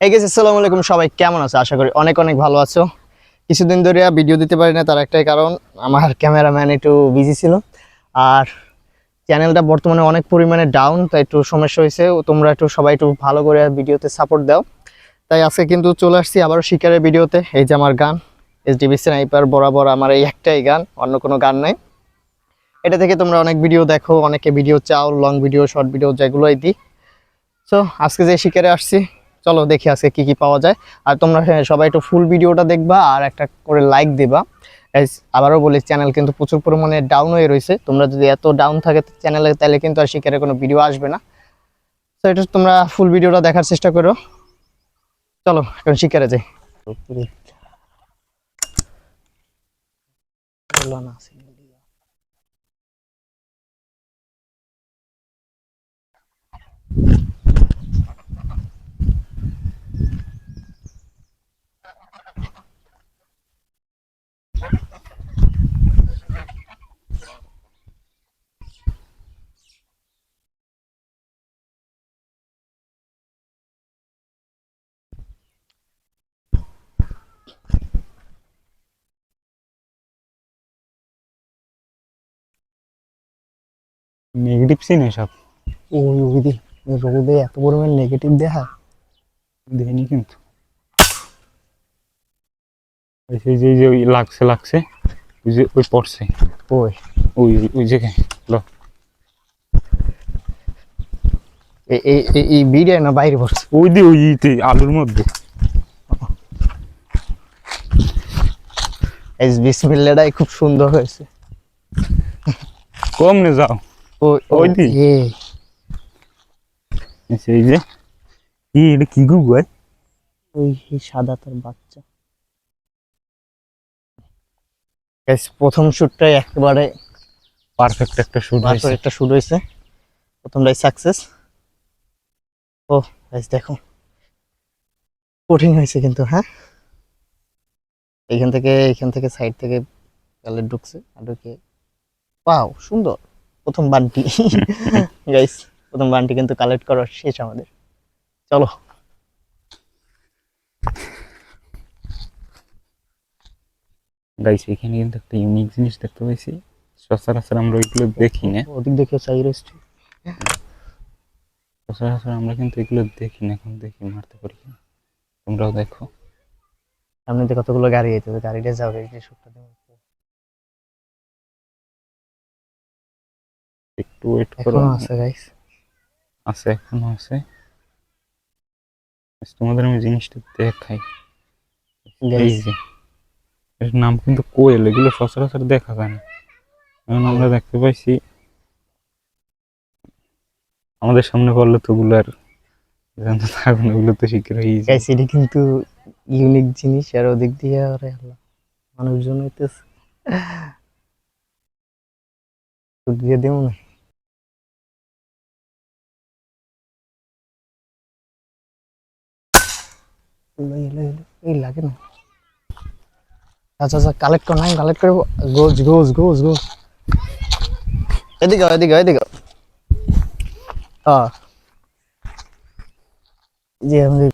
এই গেছে। আসসালামু আলাইকুম, সবাই কেমন আছো? আশা করি অনেক অনেক ভালো আছো। কিছুদিন ধরে ভিডিও দিতে পারি না, তার একটাই কারণ আমার ক্যামেরাম্যান একটু বিজি ছিল। আর চ্যানেলটা বর্তমানে অনেক পরিমাণে ডাউন, তাই একটু সমস্যা হয়েছে। তোমরা একটু সবাই একটু ভালো করে ভিডিওতে সাপোর্ট দাও। তাই আজকে কিন্তু চলে আসছি আবারও শিকারের ভিডিওতে। এই যে আমার গান এসডিবি স্নাইপার, বরাবর আমার এই একটাই গান, অন্য কোনো গান নাই। এটা থেকে তোমরা অনেক ভিডিও দেখো, অনেকে ভিডিও চাও, লং ভিডিও, শর্ট ভিডিও, যেগুলোই দিই। সো আজকে যে শিকারে আসছি, চলো দেখি আজকে কি কি পাওয়া যায়। আর তোমরা সবাই একটু ফুল ভিডিওটা দেখবা আর একটা করে লাইক দিবা। আবারও বলি, চ্যানেল কিন্তু প্রচুর পরিমাণে ডাউন হয়ে রয়েছে। তোমরা যদি এত ডাউন থাকে চ্যানেলে, তাহলে কিন্তু আর শিকারে কোনো ভিডিও আসবে না। তো এটা তোমরা ফুল ভিডিওটা দেখার চেষ্টা করো। চলো এখন শিকারে যাই। নেগেটিভ সিন এসব ওই ওই দি রোদে এত পরিমাণ নেগেটিভ দেখা দেয়নি কিন্তু। সেই যে ওই লাগছে ওই যে ওই পড়ছে ওই ওই ওই জায়গায় লো এই ভিডিও না বাইরে পড়ছে। ওইতে আলুর মধ্যে। এই বিসমিল্লাহটাই খুব সুন্দর হয়েছে। কমনে যাও ওই ওই দি সেই যে এটা কি গু ভাই? ওই সাদা তার বাচ্চা। গাইস, প্রথম শুটটাই একেবারে পারফেক্ট একটা শুট হয়েছে। একটা শুট হয়েছে, প্রথমটাই সাকসেস। ও গাইস দেখো, কঠিন হয়েছে কিন্তু। হ্যাঁ, এইখান থেকে সাইড থেকে কালের ঢুকছে আর ঢুকে পাও সুন্দর প্রথম বানটি। গাইস, প্রথম বানটি কিন্তু কালেক্ট করা শেষ আমাদের। চলো গাইস, এখানে কিন্তু একটা ইউনিক জিনিস দেখতে পাইছি। সচরাচর আমরা ওইগুলো দেখি না। ওদিক দেখে চাই রেস্ট। সচরাচর আমরা কিন্তু এগুলো দেখি না, এখন দেখি মারতে পারি কিনা। তোমরাও দেখো। সামনে দিয়ে কতগুলো গাড়ি যেতে, গাড়িটা যাও, গাড়িটা শুটটা দেবো। একটু ওয়েট করো। এখনো আছে গাইস, আছে, এখনো আছে। তোমাদের আমি জিনিসটা দেখাই। এই যে এর নাম কিন্তু কোয়েল, এগুলো সচরাচর দেখা যায় না। এখন আমরা দেখতে পাইছি। আমাদের সামনে পড়লে তো ওগুলো আর জানতে থাকবে না, ওগুলো তো শিকার হয়ে যায়। গাইস এটি কিন্তু ইউনিক জিনিস। আর ওদিক দিয়ে আরে আল্লাহ, মানুষজন হইতেছে, শুট দিয়ে দেবো না। এই লাগে না। আচ্ছা আচ্ছা, কালেক্ট কর, নাই কালেক্ট করবো। গোজ গোজ গোজ গোজ, এদিকে এদিকে এদিকে। হ্যাঁ, যে আমাদের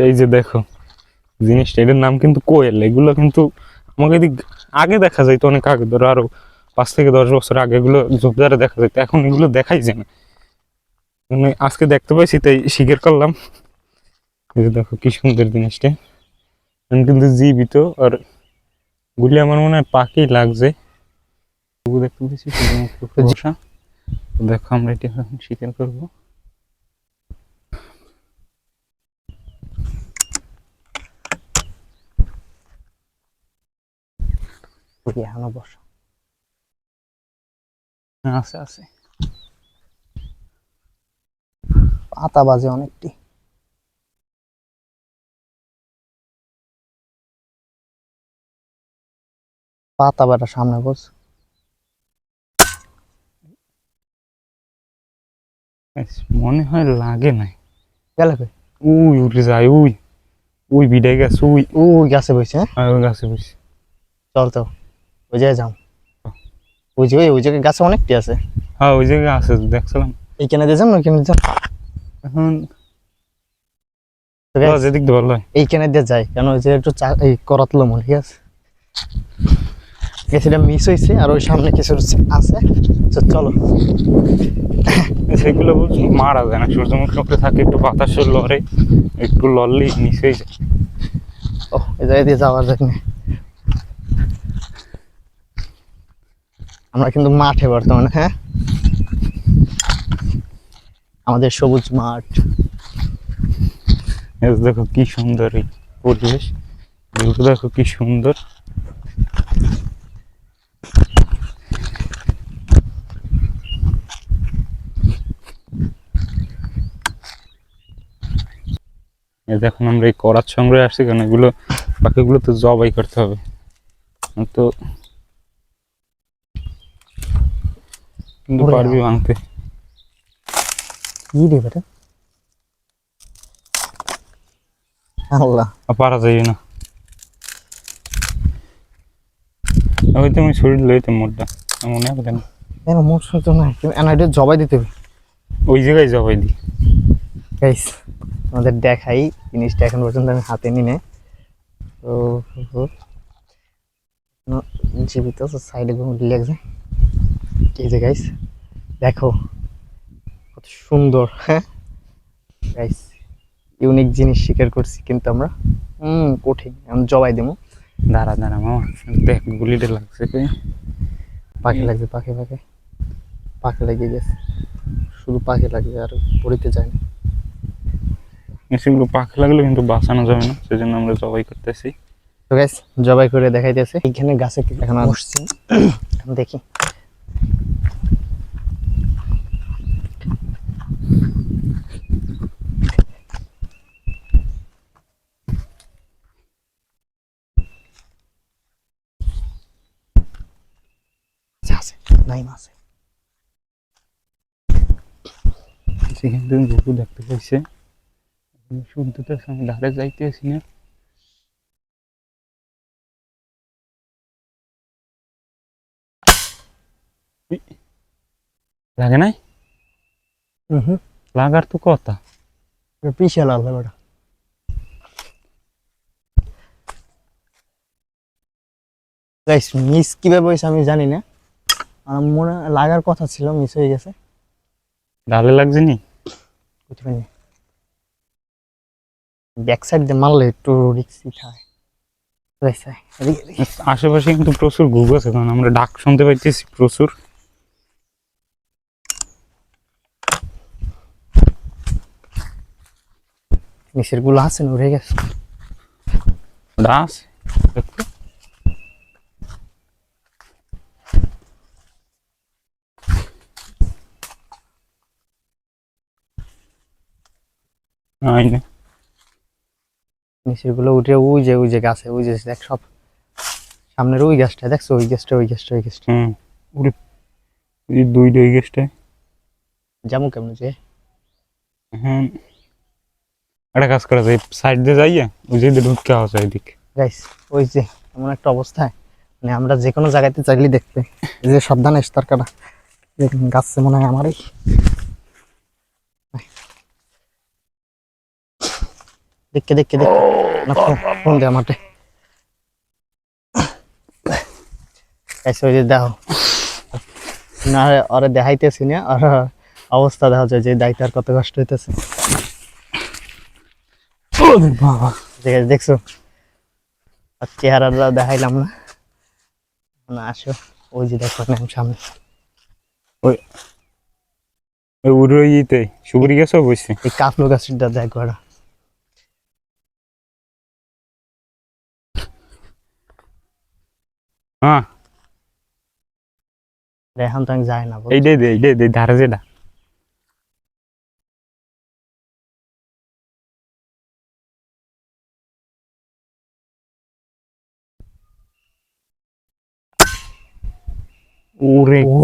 এই যে দেখো জিনিসটা, এটার নাম কিন্তু কোয়েল। এগুলো কিন্তু আমাকে এদিক আগে দেখা যাইতো, অনেক আগে, ধরো আরো 5 থেকে 10 বছর আগে এগুলো ঝোপঝাড়ে দেখা যেত। এখন এগুলো দেখাই যায় না। মানে আজকে দেখতে পাইছি তাই স্বীকার করলাম। এই যে দেখো কি সুন্দর জিনিসটা, আমি কিন্তু জীবিত। আর গুলি আমার মনে হয় পাখি লাগছে। তবু দেখতে পাচ্ছি শুধুমাত্র কুয়াশা। দেখো আমরা এটা এখন স্বীকার করবো। এখনো বসা আছে আছে। পাতা বাজে অনেকটি। পাতা বাটা সামনে বস। মনে হয় লাগে নাই। গেলে কই? উই উঠে যায়, উই উই বিদায় গেছে, উই ওই গাছে বসে। হ্যাঁ, ওই গাছে বসে। চল তো ওই জায়গায় যাও। ওই যে ওই জায়গায় গাছে অনেকটি আছে। হ্যাঁ ওই জায়গায় আছে, দেখছিলাম। এইখানে দিয়ে যাম না, ওইখানে দিয়ে যাম। এখন তো guys, যেদিক দিয়ে ভালো হয়। এইখানে দিয়ে যাই কেন ওই যে একটু এই করাতলো মনে, ঠিক আছে সেটা মিস হয়েছে আর ওই সামনে কিছু আছে, তো চলো। সেগুলো মারা যায় না, সূর্যমুখী উপরে থাকে, একটু বাতাস লড়ে, একটু লড়লেই নিচেই যায়। ও এই জায়গায় দিয়ে যাওয়ার জন্য আমরা কিন্তু মাঠে বর্তমানে, হ্যাঁ আমাদের সবুজ মাঠ। এই দেখো কি সুন্দর এই পরিবেশ, ভিউটা দেখো কি সুন্দর। এই দেখুন আমরা এই করাত সংগ্রহে আসছি কেন, এগুলো পাখিগুলো তো জবাই করতে হবে, তো কিন্তু ওরে পারবি ভাঙতে? কি রে বেটা, আল্লাহ পারা যায় না। ওই তো আমি শরীর লইতাম মোটটা, মনে হবে না। কেন মোট তো নাই, তুমি এনআইডি জবাই দিতে হবে। ওই জায়গায় জবাই দিই। গাইস আমাদের দেখাই জিনিসটা এখন পর্যন্ত আমি হাতে নিই না, তো জীবিত সাইডে লেগেছে। এই যে গাইস দেখো কত সুন্দর, হ্যাঁ গাইস ইউনিক জিনিস শিকার করছি কিন্তু আমরা। কঠিন, আমি জবাই দেবো। দাঁড়া দাঁড়া মামা, দেখ গুলিটা লাগছে কই? পাখি লাগবে, পাখি পাখি পাখি লাগিয়ে গেছে, শুধু পাখি লাগবে আর পড়িতে যায় না। সেগুলো পাখি লাগলে কিন্তু বাঁচানো যাবে না, সেজন্য আমরা জবাই করতেছি। তো গাইস জবাই করে দেখাইতেছে, এখানে গাছে এখন বসছি, দেখি আছে নাই মাছ। সেখান থেকে গরু দেখতে পাইছে, শুদ্ধতে আমি ধারে যাইতেছি না। লাগে নাই? লাগার তো কথা। পিছিয়ে লাগবে বেটা। গাইস মিস কিভাবে হয়েছে আমি জানি না, আমার মনে লাগার কথা ছিল, মিস হয়ে গেছে। ডালে লাগছে নি? ব্যাক সাইড দিয়ে মারলে একটু রিক্সি খায়। আশেপাশে কিন্তু প্রচুর ঘুঘু আছে, কারণ আমরা ডাক শুনতে পাইতেছি প্রচুর। নিচের গুলো আছে না, উড়ে গেছে। ডাস আইনে নিচের গুলো উঠে ওই যে গাছে, ওই যে দেখ সব সামনের ওই গাছটা দেখছো, ওই গাছটা ওই গাছটা ওই গাছটা। ওরে এই দুইটা ওই গাছটা। যেমন কেমন যে হ্যাঁ একটা কাজ করা যায়, সাইড দিয়ে যাইয়া ওই যে ঢুকে আসা এদিক। গাইস ওই যে এমন একটা অবস্থায়, মানে আমরা যে কোনো জায়গাতে চাইলে দেখবে, এই যে সাবধানে তার কাটা গাছে মনে হয় আমারই। দেখে দেখে দেখে না ফোন দে আমাকে। ওই যে দেখো না, ওরা দেখাইতেছি না, আর অবস্থা দেখা যায় যে দায়িত্ব কত কষ্ট হইতেছে। বাবা দেখছো আর চেহারাটা দেখাইলাম না, না আসো ওই যে দেখো সামনে ওই ওই উড়ইতে সুপুরি গাছও বসছে। এই কাফলো গাছটা দেখো, ওরা হ্যাঁ এখন তো আমি যাই না। এইটাই দে ধারে যেটা। ওরে ও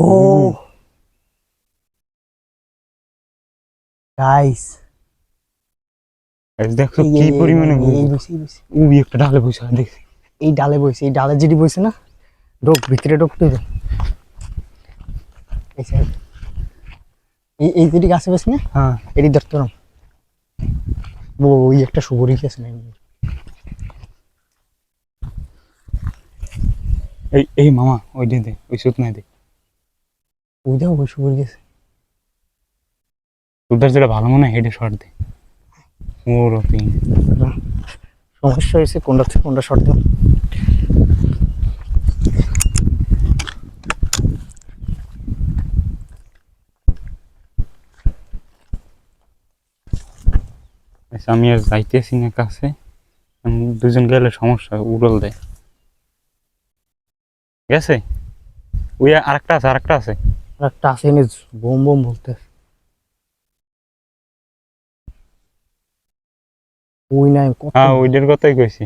গাইস দেখো কি পরিমাণে উবি একটা ডালে বসে দেখছি। এই ডালে বইছে, এই ডালে যেটি বইছে না, ঢোক ভিতরে ঢুকতে হবে। এই যেটি গাছে বসে না, হ্যাঁ এটি ধরতে না। ওই একটা সুবরি গেছে না এই এই মামা ওই দে ওই সুত নাই দে ওই দেখো ওই সুবরি গেছে তোদের যেটা ভালো মনে হয় হেডে শট দে ওর তিন না সমস্যা হয়েছে কোনটা থেকে কোনটা শর্ট দেব আচ্ছা আমি আর যাইতেছি না কাছে দুজন গেলে সমস্যা উড়ল দেয় গেছে ওই আরেকটা আছে আর একটা আছে এনে বোম বোম বলতে ওই নাই কত হ্যাঁ ওইটার কথাই কইছি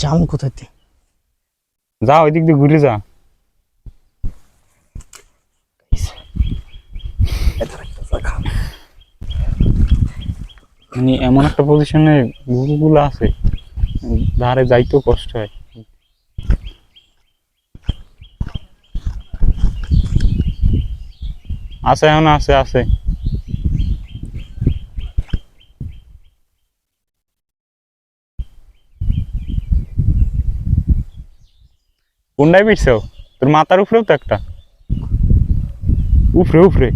জাম কোথায় থেকে যা ওই দিক দিয়ে ঘুরে যা মানে এমন একটা পজিশনে গরুগুলো আছে ধারে যাইতেও কষ্ট হয় আছে এখন আছে কোনটাই পিটছো তোর মাথার উপরেও তো একটা উপরে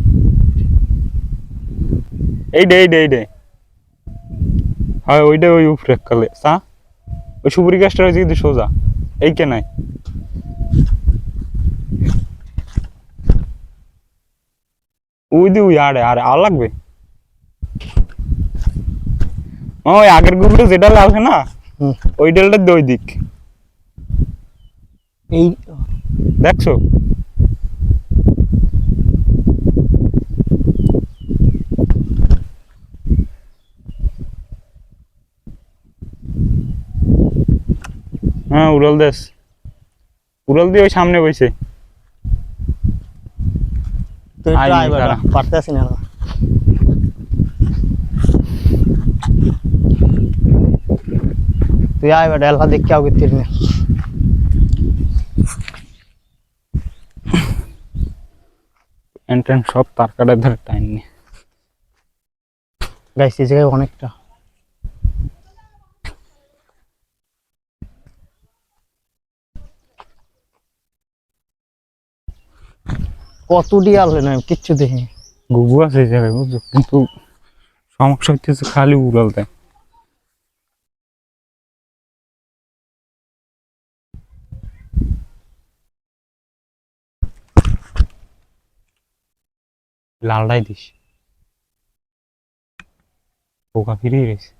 এইডে হয় ওইটা ওই উপরে কালে চা ওই সুপুরি গাছটা হয়েছে কিন্তু সোজা এই কে নাই ওই আরে আর লাগবে ওই আগের গ্রুপে যেটা লাগবে না ওই ডেলটা ওই দিক এই দেখছো হ্যাঁ উড়াল দিয়ে ওই সামনে বইছে তো একটু আই আয় বাড়া দাঁড়া। পারতেছি না তুই আয় বাড়া এলহা দেখ কেউ করতে না এন্ট্রেন্স সব তার কাটার ধরে টাইম নেই গাইস এই জায়গায় অনেকটা কত ডিয়াল হয় না কিচ্ছু দেখি গুগু আছে এই জায়গায় বুঝছো কিন্তু সমস্যা হচ্ছে খালি উড়াল দেয় লালটাই দিস পোকা ফিরিয়ে গেছে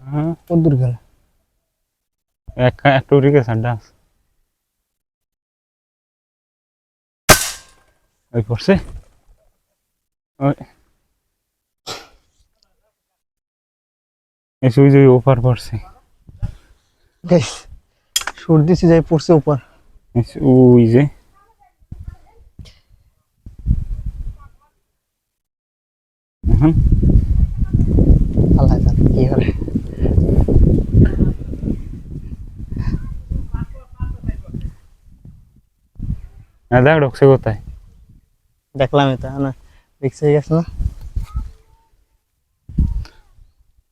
হ্যাঁ কত দূর গেল একটা উড়ে গেছে ডাস ওই পড়ছে ওই এই সুই যে ওপার পড়ছে গাইস সুর দিছি যাই পড়ছে উপর ওই যে এখন আল্লাহ জানে কি করে দেখ ঢুকছে কোথায় দেখলাম এটা না রিক্স হয়ে গেছে না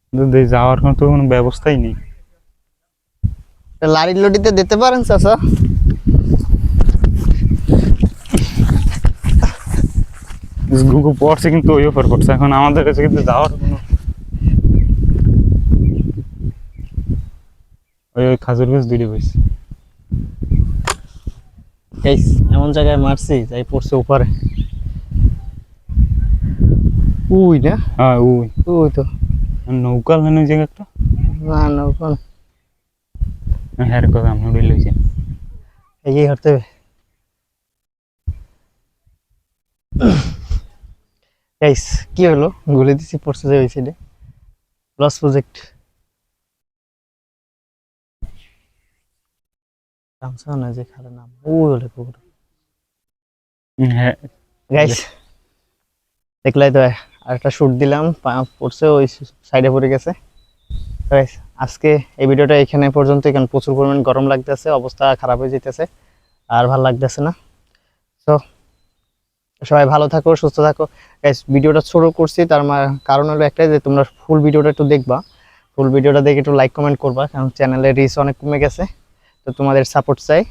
কিন্তু যাওয়ার কোনো ব্যবস্থাই নেই লারির লডিতে দিতে পারেন চাচা গুগু পড়ছে কিন্তু ওই অফার করছে এখন আমাদের কাছে কিন্তু যাওয়ার কোনো ওই খাজুর গাছ দুইটা বইছে গাইস এমন জায়গায় মারছি যাই পড়ছে উপরে ওই না হ্যাঁ ওই ওই তো নৌকা লাইন ওই জায়গা একটা না না কোন হ্যাঁ কথা আমি উড়ে লইছি এই হতে হবে গাইস কি হলো গুলি দিছি পড়ছে যে ওই সাইডে লস প্রজেক্ট কামসা না যে খারাপ নাম ওই হলে পুরো হ্যাঁ গাইস দেখলাই তো আরেকটা শুট দিলাম পড়ছে ওই সাইডে পড়ে গেছে গাইস আজকে এই ভিডিওটা এখানে পর্যন্ত কারণ প্রচুর পরিমাণ গরম লাগতেছে অবস্থা খারাপ হয়ে যেতেছে আর ভালো লাগতেছে না তো সবাই ভালো থাকো, সুস্থ থাকো। গাইস, ভিডিওটা ছোট করছি, তার কারণ হলো একটাই যে তোমরা ফুল ভিডিওটা একটু দেখবা, ফুল ভিডিওটা দেখে একটু লাইক কমেন্ট করবা, কারণ চ্যানেলের রিচ অনেক কমে গেছে, তো তোমাদের সাপোর্ট চাই।